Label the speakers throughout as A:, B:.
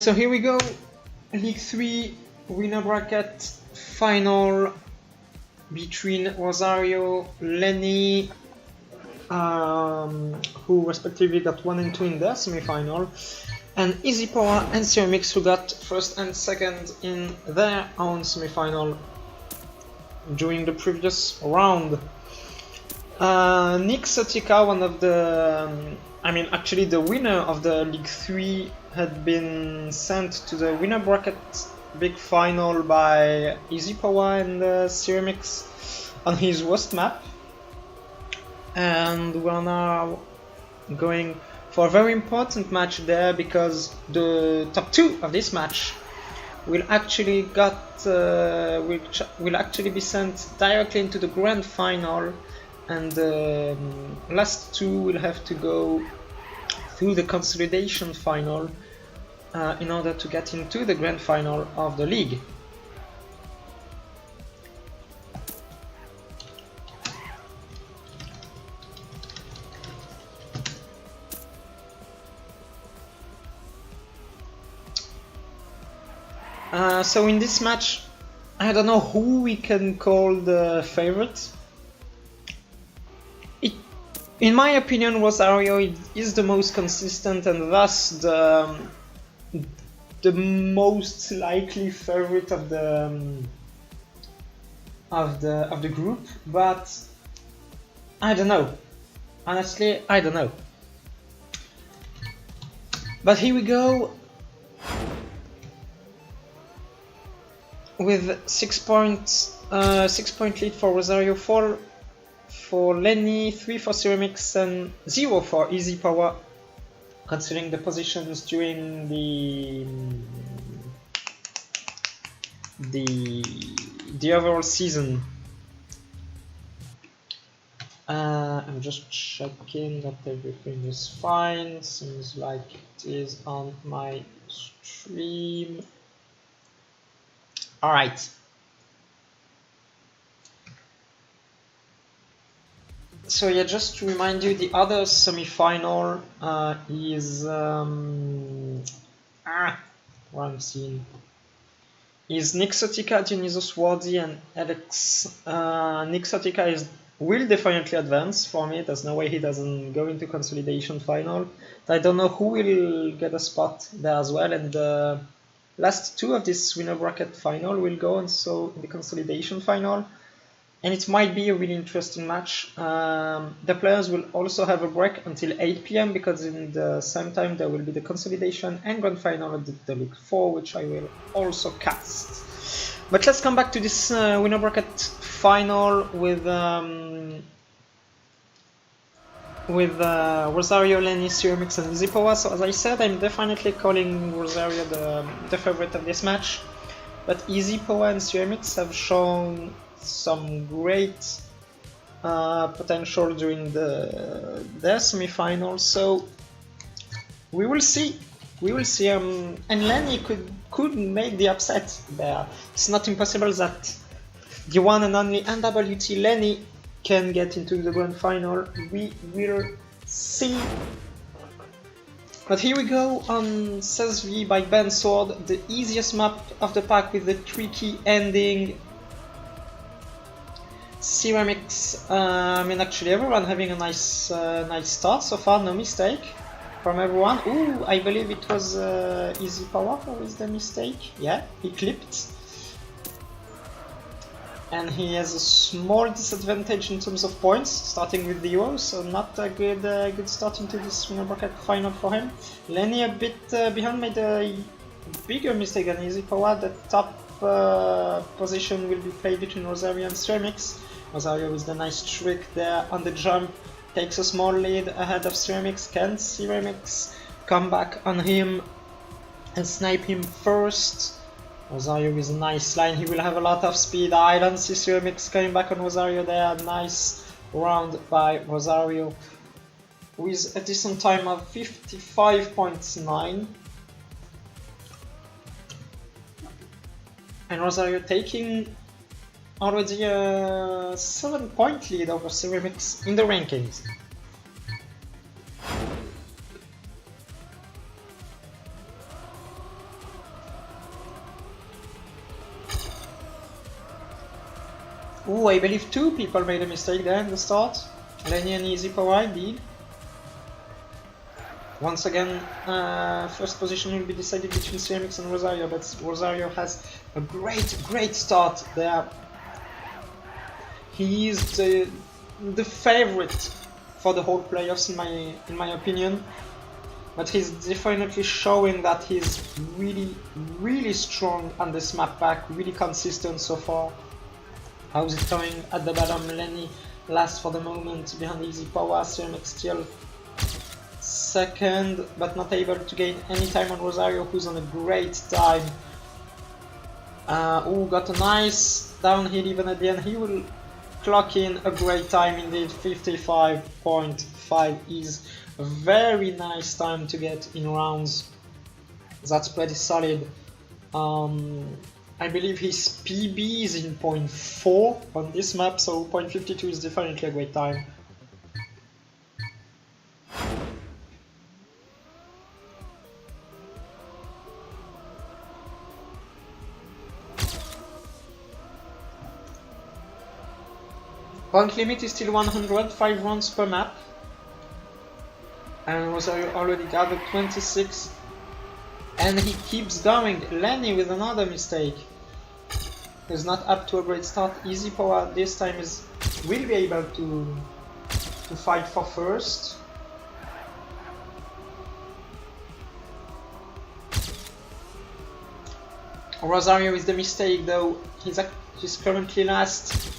A: So here we go, League 3 winner bracket final between Rosario, Lenny, who respectively got 1 and 2 in their semi-final, and Easy Power and Ceramics, who got first and second in their own semi-final during the previous round. Nick Sotika, one of the, actually the winner of the League 3, had been sent to the winner bracket big final by Easy Power and Ceramics on his worst map. And we're now going for a very important match there, because the top 2 of this match will actually will actually be sent directly into the grand final, and the last 2 will have to go through the consolidation final in order to get into the grand final of the league. So in this match, I don't know who we can call the favorite. In my opinion, Rosario is the most consistent and thus the most likely favorite of the group, but I don't know. Honestly, I don't know. But here we go with 6 point lead for Rosario, 4 for Lenny, 3 for Ceramics, and 0 for Easy Power, considering the positions during the overall season. I'm just checking that everything is fine. Seems like it is on my stream. All right. So yeah, just to remind you, the other semi-final is wrong scene. Is Nick Sotika, Dionysos Wardy, and Alex. Nick Sotika will definitely advance for me. There's no way he doesn't go into consolidation final. I don't know who will get a spot there as well, and the last 2 of this winner bracket final will go also in the consolidation final. And it might be a really interesting match. The players will also have a break until 8 PM, because in the same time there will be the consolidation and grand final of the League 4, which I will also cast. But let's come back to this winner bracket final with Rosario, Lenny, Ceramics, and Easy Power. So as I said, I'm definitely calling Rosario the favorite of this match. But Easy Power and Ceramics have shown some great potential during their semi-finals, so we will see. And Lenny could make the upset there. It's not impossible that the one and only NWT Lenny can get into the grand final. We will see. But here we go on CSV by Ben Sword, the easiest map of the pack with the tricky ending. Ceramics, actually everyone having a nice start so far, no mistake from everyone. Ooh, I believe it was Easy Power who is the mistake. Yeah, he clipped. And he has a small disadvantage in terms of points, starting with 0, so not a good start into this winner bracket final for him. Lenny a bit behind, made a bigger mistake than Easy Power. The top position will be played between Rosario and Ceramics. Rosario with the nice trick there on the jump, takes a small lead ahead of Ceramics. Can Ceramics come back on him and snipe him first? Rosario with a nice line, he will have a lot of speed. I don't see Ceramics coming back on Rosario there. Nice round by Rosario with a decent time of 55.9. And Rosario taking already a 7-point lead over Ceramics in the rankings. Ooh, I believe two people made a mistake there in the start. Lenny and Easy Power indeed. Once again, first position will be decided between CMX and Rosario, but Rosario has a great start there. He is the favorite for the whole playoffs in my opinion, but he's definitely showing that he's really strong on this map pack, really consistent so far. How's it going at the bottom? Lenny last for the moment behind Easy Power, CMX still second, but not able to gain any time on Rosario, who's on a great time. Got a nice downhill even at the end. He will clock in a great time indeed. 55.5 is a very nice time to get in rounds. That's pretty solid. I believe his PB is in 0.4 on this map, so 0.52 is definitely a great time. Point limit is still 100, 5 rounds per map. And Rosario already gathered 26. And he keeps going. Lenny with another mistake. He's not up to a great start. Easy Power this time will be able to fight for first. Rosario is the mistake though. He's currently last.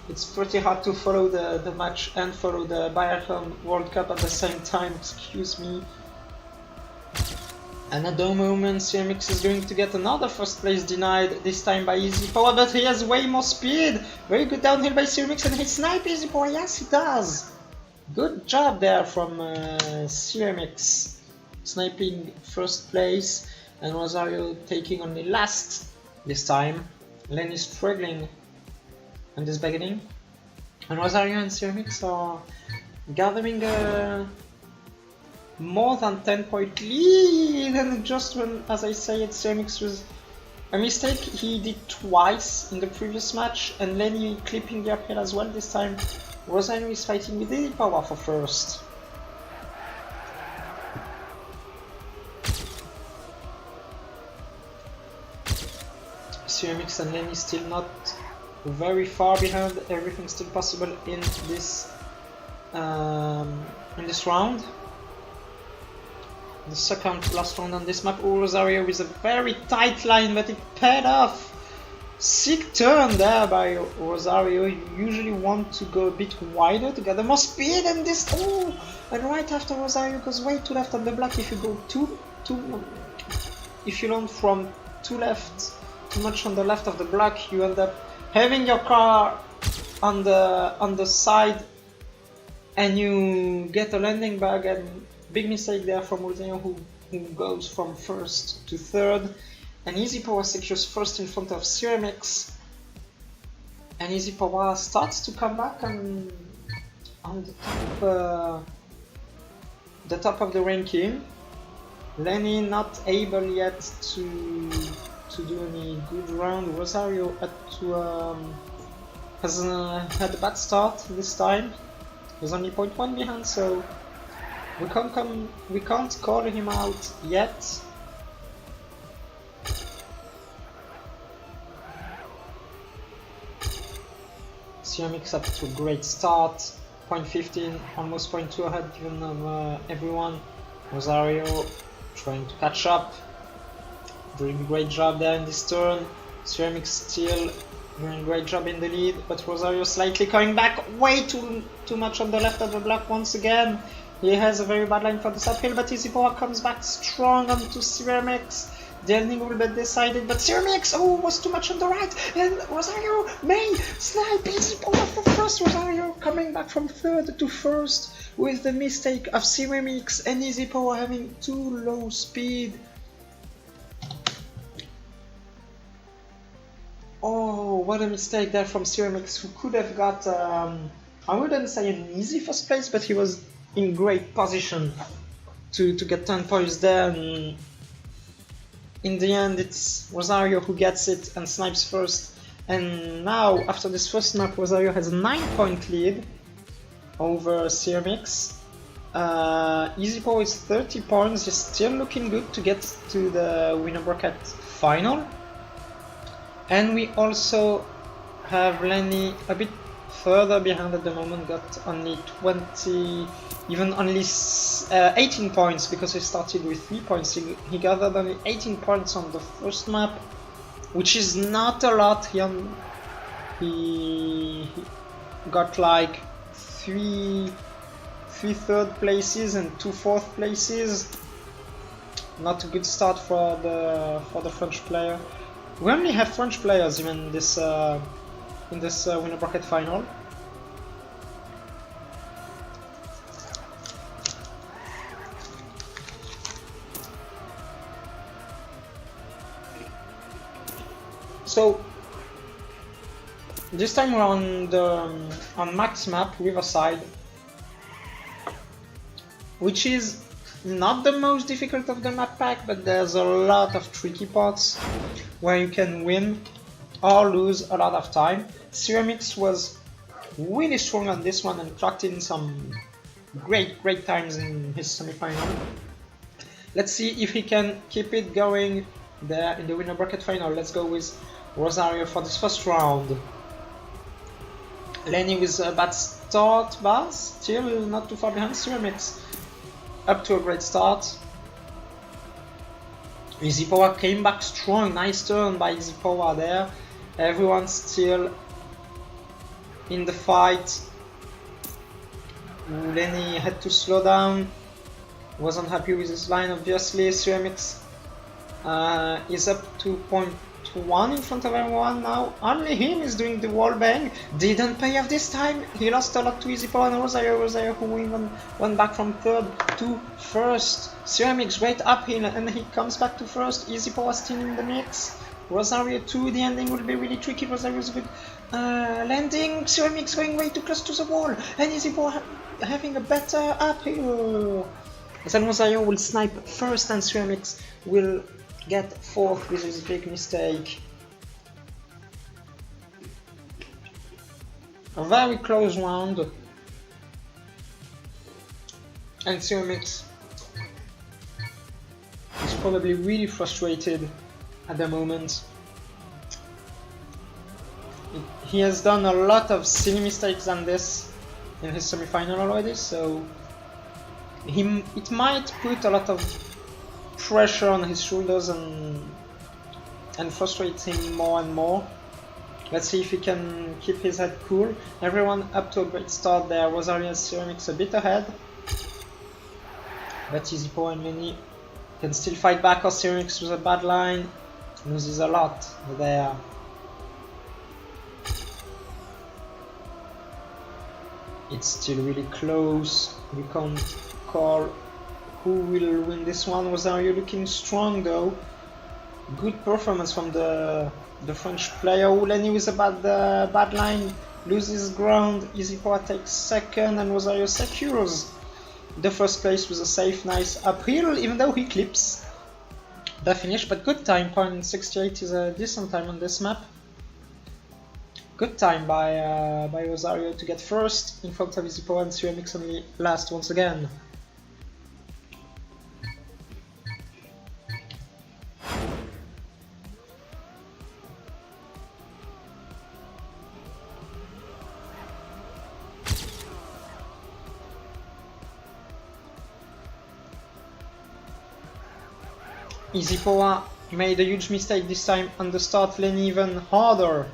A: It's pretty hard to follow the match and follow the Biathlon World Cup at the same time, excuse me. And at the moment CMX is going to get another first place denied, this time by Easy Power, but he has way more speed! Very good downhill by CMX, and he snipes Easy Power, yes he does! Good job there from CMX, sniping first place, and Rosario taking only last this time. Lenny is struggling in this beginning, and Rosario and CMX are gathering a more than 10-point lead, and just when, as I say it, CMX was a mistake he did twice in the previous match, and Lenny clipping the uphill as well this time. Rosario is fighting with Easy Power for first. CMX and Lenny still not very far behind. Everything's still possible in this round. The second to last round on this map. Rosario with a very tight line, but it paid off. Sick turn there by Rosario. You usually want to go a bit wider to gather more speed, and this. Oh, and right after Rosario goes way too left on the block. If you go if you land from too much on the left of the block, you end up having your car on the side, and you get a landing bag, and big mistake there from Rosario, who goes from first to third, and Easy Power secures first in front of CMX, and Easy Power starts to come back on the top of the ranking. Lenny not able yet to do any good round. Rosario has had a bad start this time. He's only 0.1 behind, so we can't call him out yet. CMX up to a great start. 0.15, almost 0.2 ahead even of everyone. Rosario trying to catch up. Doing a great job there in this turn. CMX still doing a great job in the lead, but Rosario slightly coming back way too much on the left of the block once again. He has a very bad line for this uphill, but Easy Power comes back strong onto CMX. The ending will be decided, but CMX was too much on the right, and Rosario may snipe Easy Power for first. Rosario coming back from third to first with the mistake of CMX, and Easy Power having too low speed. Oh, what a mistake there from CMX, who could have got, I wouldn't say an easy first place, but he was in great position to get 10 points there. And in the end, it's Rosario who gets it and snipes first, And now, after this first map, Rosario has a 9-point lead over Ceramics. EasyPower is 30 points, he's still looking good to get to the winner bracket final. And we also have Lenny a bit further behind at the moment, got only 20, even only 18 points, because he started with 3 points. He gathered only 18 points on the first map, which is not a lot. He got like 3 third places and 2 fourth places. Not a good start for the French player. We only have French players even in this winner bracket final. So this time we're on max map Riverside, which is not the most difficult of the map pack, but there's a lot of tricky parts where you can win or lose a lot of time. Ceramics was really strong on this one and clocked in some great times in his semi-final. Let's see if he can keep it going there in the winner bracket final. Let's go with Rosario for this first round. Lenny with a bad start, but still not too far behind. Ceramics up to a great start. EasyPower came back strong, nice turn by EasyPower there. Everyone's still in the fight. Lenny had to slow down, wasn't happy with his line obviously. Ceramics is up to point 1 in front of everyone now. Only him is doing the wall bang. Didn't pay off this time. He lost a lot to EasyPower and Rosario who even went back from third to first. Ceramics great uphill and he comes back to first. EasyPower still in the mix. Rosario too. The ending will be really tricky. Rosario's good landing. Ceramics going way too close to the wall and EasyPower having a better uphill. Then Rosario will snipe first and Ceramics will get fourth with his big mistake. A very close round. And Ceramics is probably really frustrated at the moment. He has done a lot of silly mistakes on this in his semi-final already, so it might put a lot of pressure on his shoulders and frustrate him more and more. Let's see if he can keep his head cool. Everyone up to a great start there. Rosario and Ceramics a bit ahead, but EasyPower and Lenny can still fight back. Or Ceramics with a bad line loses a lot there. It's still really close. We can't call who will win this one. Rosario looking strong though. Good performance from the French player. Lenny with a bad line loses ground. EasyPower takes second and Rosario secures the first place with a safe, nice uphill, even though he clips the finish. But good time, 0.68 is a decent time on this map. Good time by Rosario to get first in front of EasyPower and Ceramics only last once again. EasyPower made a huge mistake this time on the start, lane even harder.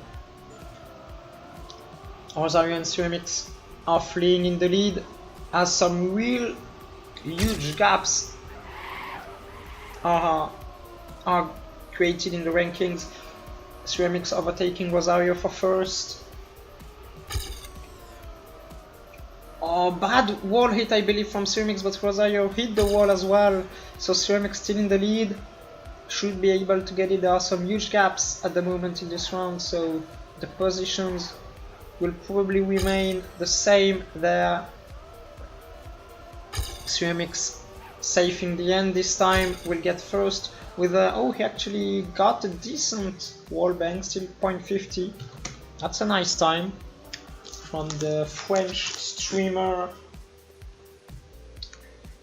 A: Rosario and Ceramics are fleeing in the lead as some real huge gaps are created in the rankings. Ceramics overtaking Rosario for first. Oh, bad wall hit I believe from Ceramics, but Rosario hit the wall as well, so Ceramics still in the lead, should be able to get it. There are some huge gaps at the moment in this round, so the positions will probably remain the same there. Ceramics safe in the end this time, will get first. with oh, he actually got a decent wallbang, still 0.50. That's a nice time from the French streamer.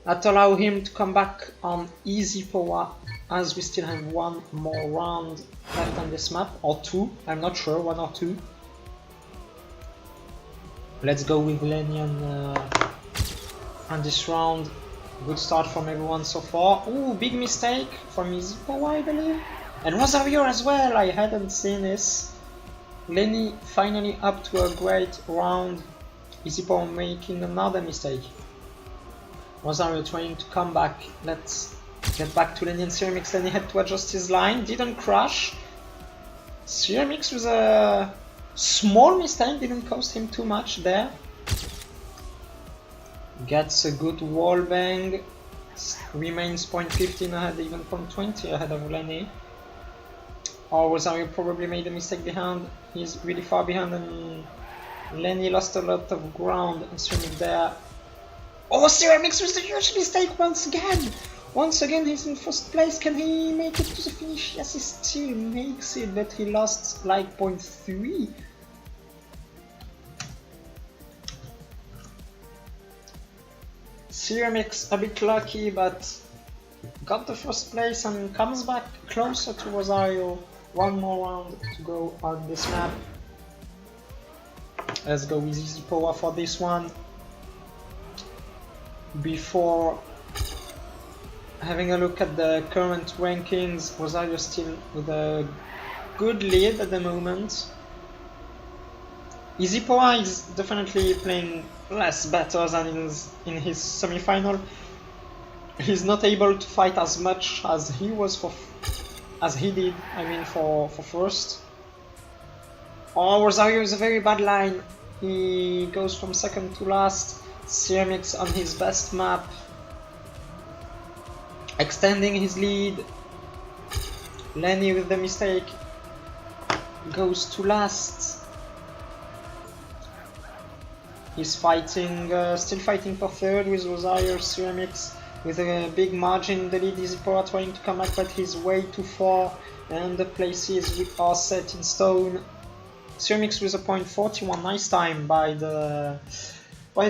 A: That allow him to come back on easy power, as we still have one more round left on this map, or two, I'm not sure, one or two. Let's go with Lenny on this round. Good start from everyone so far. Ooh, big mistake from easy power, I believe. And Rosario as well, I hadn't seen this. Lenny finally up to a great round. Easy power making another mistake. Rosario trying to come back. Let's get back to Lenny and Ceramix. Lenny had to adjust his line, didn't crash. Ceramix with a small mistake, didn't cost him too much there. Gets a good wallbang, remains 0.15 ahead, even 0.20 ahead of Lenny. Or Rosario probably made a mistake behind, he's really far behind and Lenny lost a lot of ground and Ceramix there. Oh, Ceramix with a huge mistake once again! Once again he's in first place, can he make it to the finish? Yes, he still makes it, but he lost like 0.3. Ceramix a bit lucky, but got the first place and comes back closer to Rosario. One more round to go on this map. Let's go with easy power for this one. Before having a look at the current rankings, Rosario still with a good lead at the moment. Easy power is definitely playing less better than in his semi-final. He's not able to fight as much as he did. I mean, for first. Oh, Rosario is a very bad line. He goes from second to last. Ceramix on his best map, extending his lead. Lenny with the mistake goes to last. He's fighting, still fighting for third with Rosario. Ceramix with a big margin. The lead is Power trying to come back, but he's way too far, and the places are set in stone. Ceramix with a 0.41, nice time by the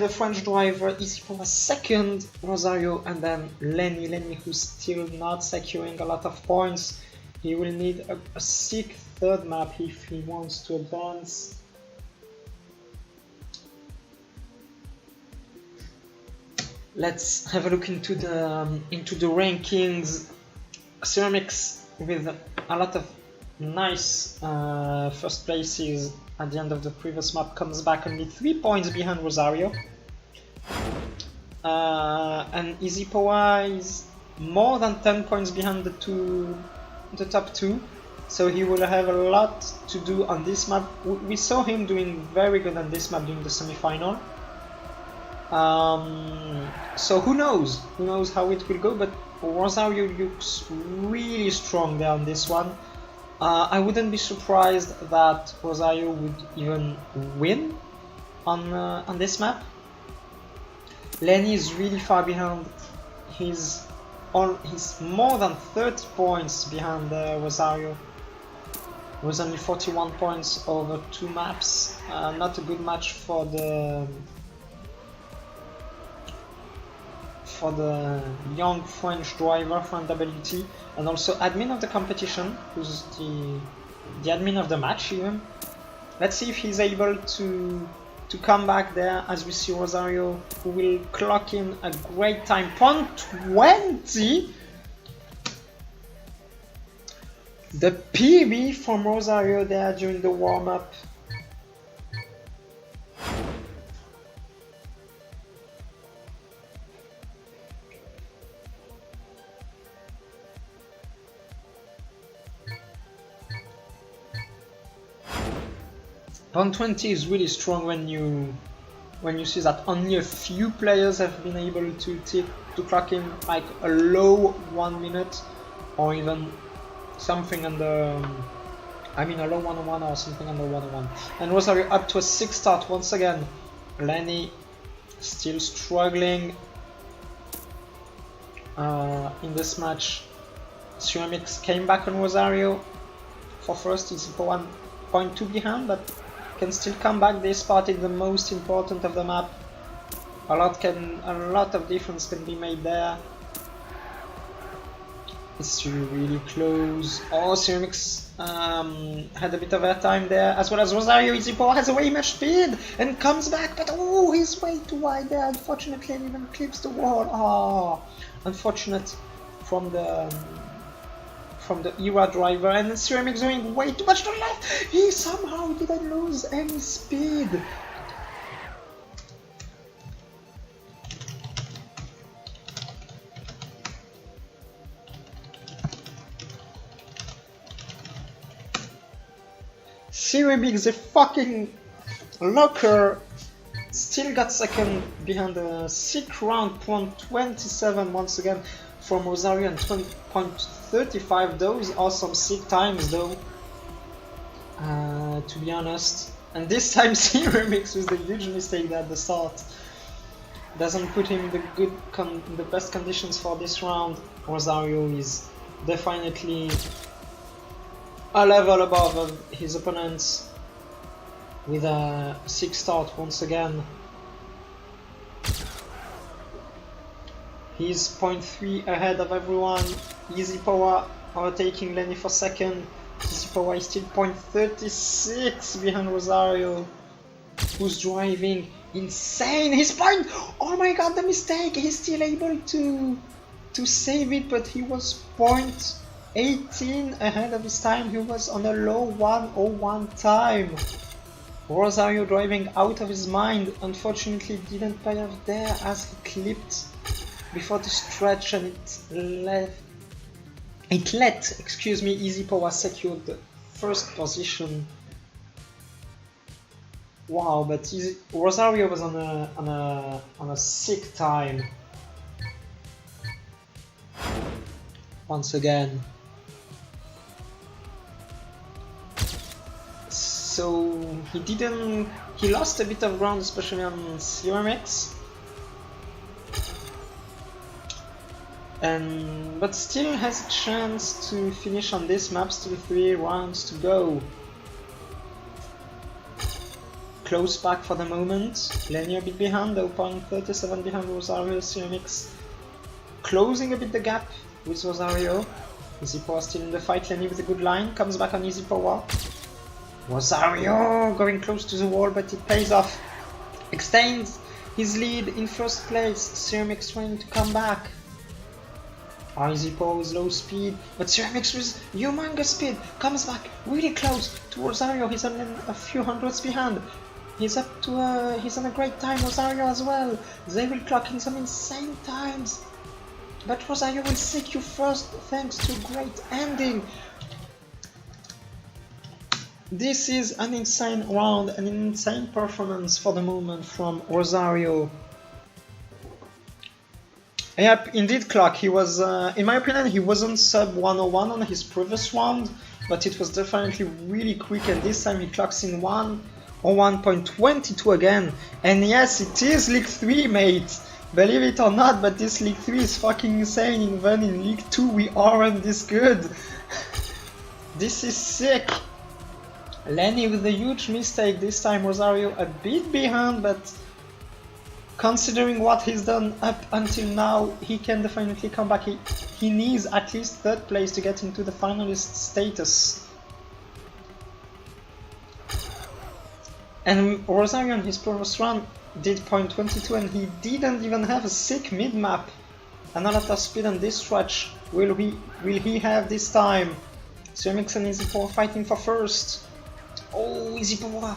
A: French driver. Easy Power second, Rosario, and then Lenny. Lenny who's still not securing a lot of points. He will need a sick third map if he wants to advance. Let's have a look into the rankings. Ceramix with a lot of nice first places at the end of the previous map comes back only 3 points behind Rosario. And Easy Power is more than 10 points behind the top two. So he will have a lot to do on this map. We saw him doing very good on this map during the semi-final. So who knows how it will go, but Rosario looks really strong there on this one. I wouldn't be surprised that Rosario would even win on this map. Lenny is really far behind. He's more than 30 points behind Rosario. With only 41 points over 2 maps. Not a good match for the young French driver from WT, and also admin of the competition, who's the admin of the match even. Let's see if he's able to come back there, as we see Rosario, who will clock in a great time, 0.20. The PB from Rosario there during the warm-up. .20 is really strong when you see that only a few players have been able to clock in like a low 1 minute, or even something under, I mean a low 101 or something under 101. And Rosario up to a 6 start once again. Lenny still struggling in this match. Ceramics came back on Rosario for first. He's 1.2 behind, but can still come back. This part is the most important of the map. A lot of difference can be made there. It's really close. Oh, Ceramics had a bit of airtime there, as well as Rosario. EasyPower has way much speed and comes back, but oh, he's way too wide there, unfortunately, and even clips the wall. Oh, unfortunate from the ERA driver, and Ceramics going way too much to the left. He somehow didn't lose any speed. Ceramics, the fucking locker, still got second behind the sick round, 0.27 once again from Rosario, and 20.35. Those are some sick times though, to be honest. And this time Ceramics with the huge mistake there at the start doesn't put him in the best conditions for this round. Rosario is definitely a level above his opponents with a 6 start once again. He's 0.3 ahead of everyone. EasyPower overtaking Lenny for second. EasyPower is still 0.36 behind Rosario, who's driving insane. His point! Oh my god, the mistake! He's still able to save it, but he was 0.18 ahead of his time. He was on a low 1:01 time. Rosario driving out of his mind. Unfortunately didn't pay off there as he clipped before the stretch, and let EasyPower secure the first position. Wow, but Rosario was on a sick time once again. So he lost a bit of ground, especially on Ceramics, but still has a chance to finish on this map. Still 3 rounds to go. Close back for the moment. Lenny a bit behind, 0.37 behind Rosario. Ceramics closing a bit the gap with Rosario. EasyPower still in the fight. Lenny with a good line, comes back on EasyPower. Rosario going close to the wall, but it pays off. Extends his lead in first place. Ceramics trying to come back. EasyPower with low speed, but Ceramics with humongous speed comes back really close to Rosario. He's on a few hundreds behind. He's on a great time. Rosario as well. They will clock in some insane times, but Rosario will secure first thanks to a great ending. This is an insane round, an insane performance for the moment from Rosario. Yep, indeed, clock. He was, in my opinion, he wasn't sub 101 on his previous round, but it was definitely really quick, and this time he clocks in 1:01.22 again. And yes, it is League 3, mate. Believe it or not, but this League 3 is fucking insane. Even in League 2 we aren't this good. This is sick. Lenny with a huge mistake this time. Rosario a bit behind, but considering what he's done up until now, he can definitely come back. He needs at least third place to get into the finalist status. And Rosario on his previous run did 0.22, and he didn't even have a sick mid-map. And a lot of speed on this stretch. Will he have this time? Ceramics and EasyPower fighting for first. Oh, EasyPower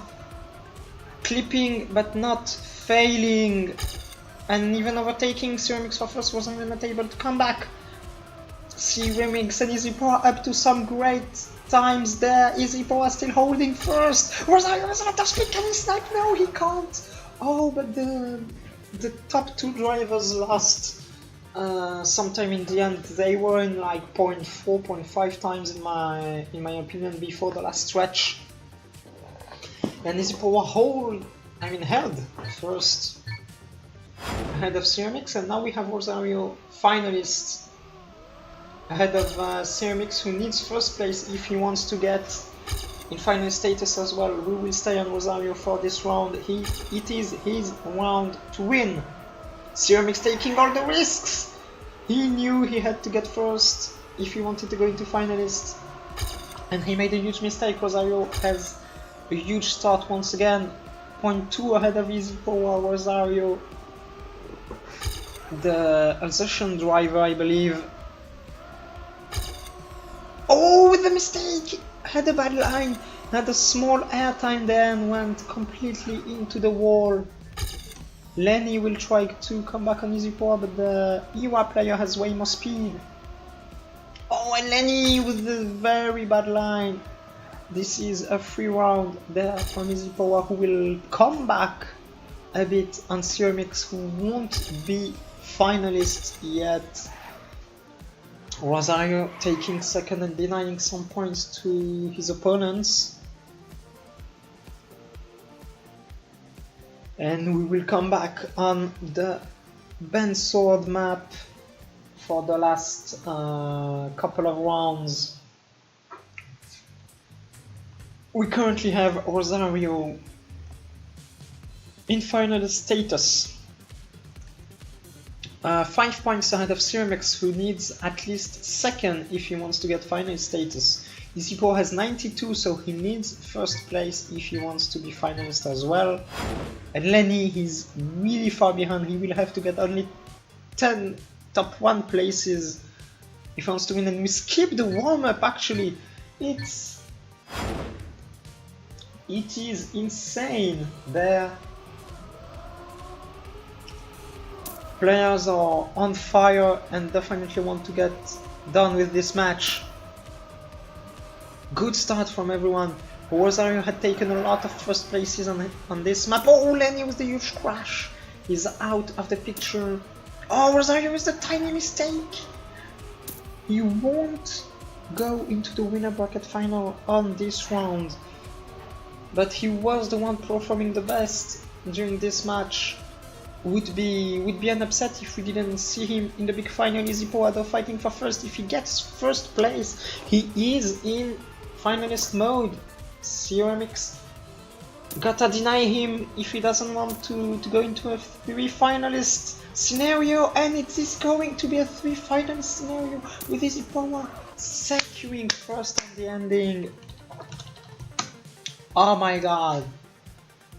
A: clipping but not failing, and even overtaking Ceramics for first. Wasn't even able to come back. Ceramics and EasyPower up to some great times there. EasyPower still holding first. Rosario has a lot of speed. Can he snipe? No, he can't. Oh, but the top 2 drivers lost sometime in the end. They were in like 0.4, 0.5 times in my opinion before the last stretch. And EasyPower held first ahead of Ceramics, and now we have Rosario finalists ahead of Cermix, who needs first place if he wants to get in final status as well. We will stay on Rosario for this round. It is his round to win. Cermix taking all the risks. He knew he had to get first if he wanted to go into finalists, and he made a huge mistake. Rosario has a huge start once again, 0.2 ahead of Easy Power. Rosario, the Alsatian driver, I believe. Oh, the mistake! Had a bad line, had a small airtime there and went completely into the wall. Lenny will try to come back on Easy Power, but the Iwa player has way more speed. Oh, and Lenny with the very bad line. This is a free round there from Easy Power, who will come back a bit on Cermix, who won't be finalist yet. Rosario taking second and denying some points to his opponents. And we will come back on the Ben Sword map for the last couple of rounds. We currently have Rosario in final status. 5 points ahead of Cermix, who needs at least second if he wants to get final status. Easy Power has 92, so he needs first place if he wants to be finalist as well. And Lenny, he's really far behind. He will have to get only 10 top 1 places if he wants to win. And we skip the warm-up actually. It is insane there. Players are on fire and definitely want to get done with this match. Good start from everyone. Rosario had taken a lot of first places on this map. Oh, Lenny with the huge crash. He's out of the picture. Oh, Rosario with the tiny mistake. He won't go into the winner bracket final on this round. But he was the one performing the best during this match. Would be an upset if we didn't see him in the big final. Easy Power though fighting for first. If he gets first place, he is in finalist mode. Cermix gotta deny him if he doesn't want to go into a 3 finalist scenario, and it is going to be a 3 finalist scenario with Easy Power securing first on the ending. Oh my god.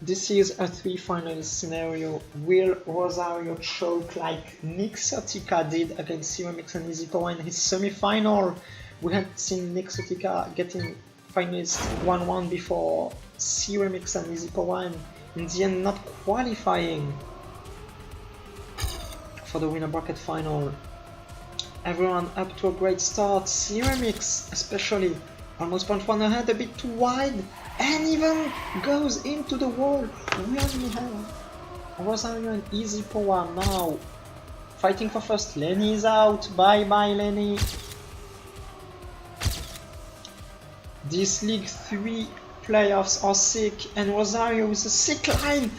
A: This is a 3 finalist scenario. Will Rosario choke like Nick Sotika did against Cermix and Easy Power in his semi-final? We had seen Nick Sotika getting finalist 1-1 before Cermix and Easy Power, and in the end not qualifying for the winner bracket final. Everyone up to a great start. Cermix especially almost 0.1 ahead, a bit too wide, and even goes into the wall. We only have Rosario and Easy Power now fighting for first. Lenny is out. Bye bye, Lenny. This League 3 playoffs are sick, and Rosario with a sick line.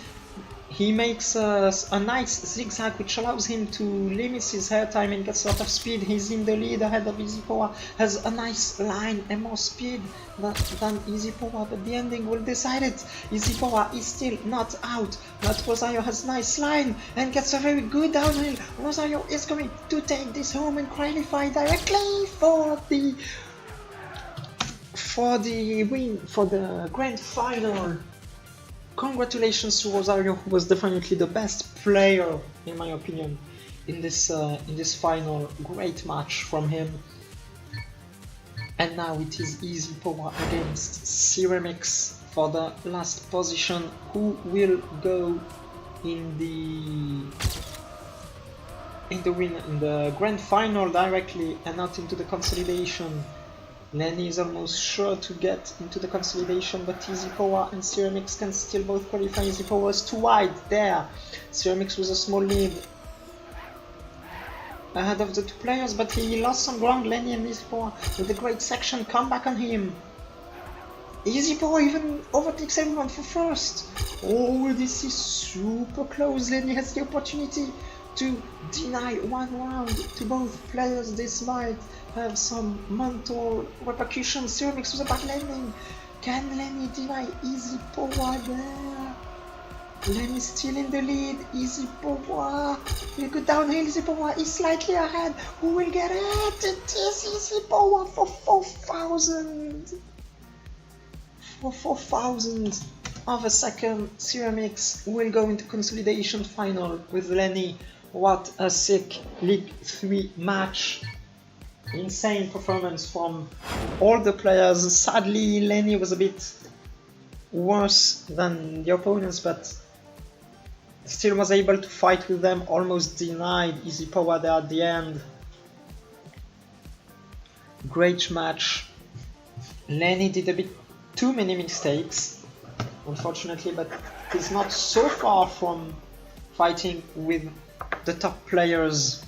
A: He makes a nice zigzag which allows him to limit his hair time and gets a lot of speed. He's in the lead ahead of Easy Power, has a nice line and more speed than Easy Power, but the ending will decide it. Easy Power is still not out, but Rosario has a nice line and gets a very good downhill. Rosario is going to take this home and qualify directly for the win, for the grand final. Congratulations to Rosario, who was definitely the best player, in my opinion, in this final. Great match from him. And now it is Easy Power against Cermix for the last position. Who will go in the grand final directly and not into the consolidation? Lenny is almost sure to get into the consolidation, but Easy Power and Cermix can still both qualify. Easy Power is too wide there. Cermix with a small lead ahead of the 2 players, but he lost some ground. Lenny and Easy Power with a great section come back on him. Easy Power even overtakes everyone for first. Oh, this is super close. Lenny has the opportunity to deny one round to both players. This might have some mental repercussions. Ceramics with a bad landing. Can Lenny deny easy power there? Lenny still in the lead. Easy power. He'll go downhill. Easy power is slightly ahead. Who will get it? It is Easy power for 4,000. For 4,000 of a second. Ceramics will go into consolidation final with Lenny. What a sick League 3 match. Insane performance from all the players. Sadly, Lenny was a bit worse than the opponents, but still was able to fight with them. Almost denied easy power there at the end. Great match. Lenny did a bit too many mistakes, unfortunately, but he's not so far from fighting with the top players.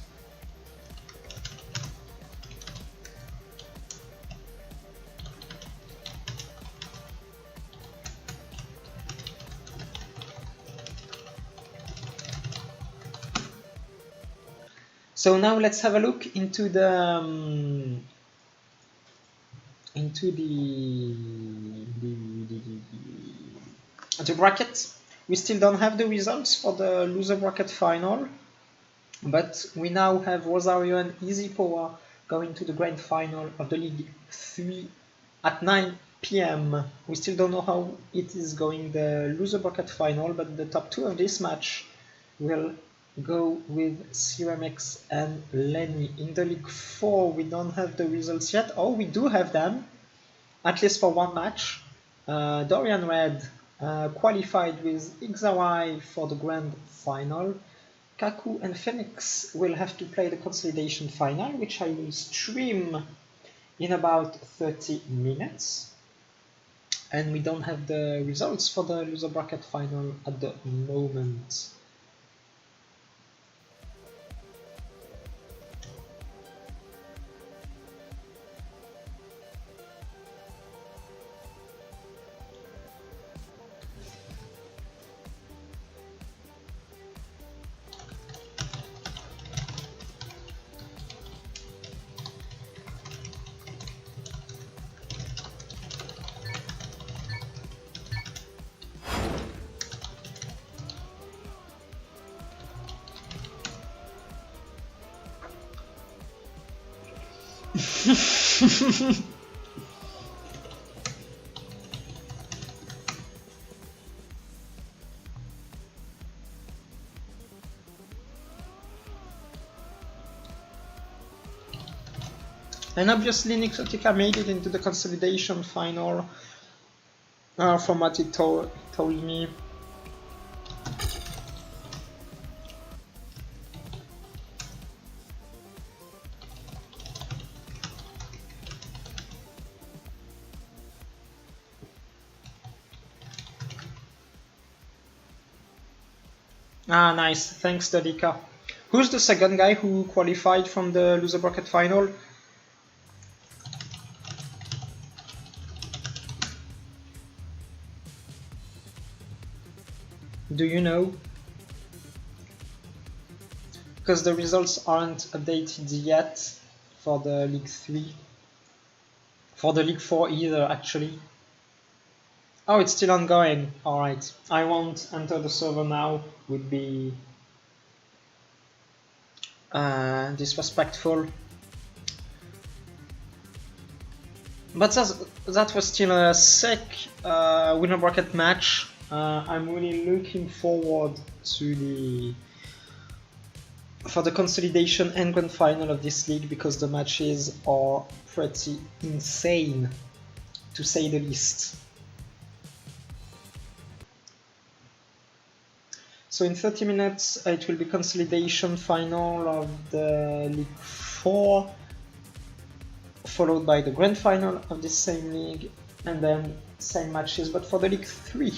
A: So now let's have a look into the bracket. We still don't have the results for the loser bracket final, but we now have Rosario and Easy Power going to the grand final of the League 3 at 9 p.m. We still don't know how it is going, the loser bracket final, but the top two of this match will go with Ceramics and Lenny. In the League 4 we don't have the results yet. Oh, we do have them, at least for one match. Dorian Red qualified with Ixawai for the grand final. Kaku and Phoenix will have to play the consolidation final, which I will stream in about 30 minutes. And we don't have the results for the loser bracket final at the moment. And obviously Nixotica made it into the consolidation final, from what it told me. Ah, nice. Thanks, Dadika. Who's the second guy who qualified from the loser bracket final? Do you know? Because the results aren't updated yet for the League 3. For the League 4 either, actually. Oh, it's still ongoing. Alright. I won't enter the server now. Would be disrespectful. But that was still a sick winner bracket match. I'm really looking forward to for the consolidation and grand final of this league, because the matches are pretty insane, to say the least. So in 30 minutes it will be consolidation final of the League 4, followed by the grand final of this same league, and then same matches but for the League 3.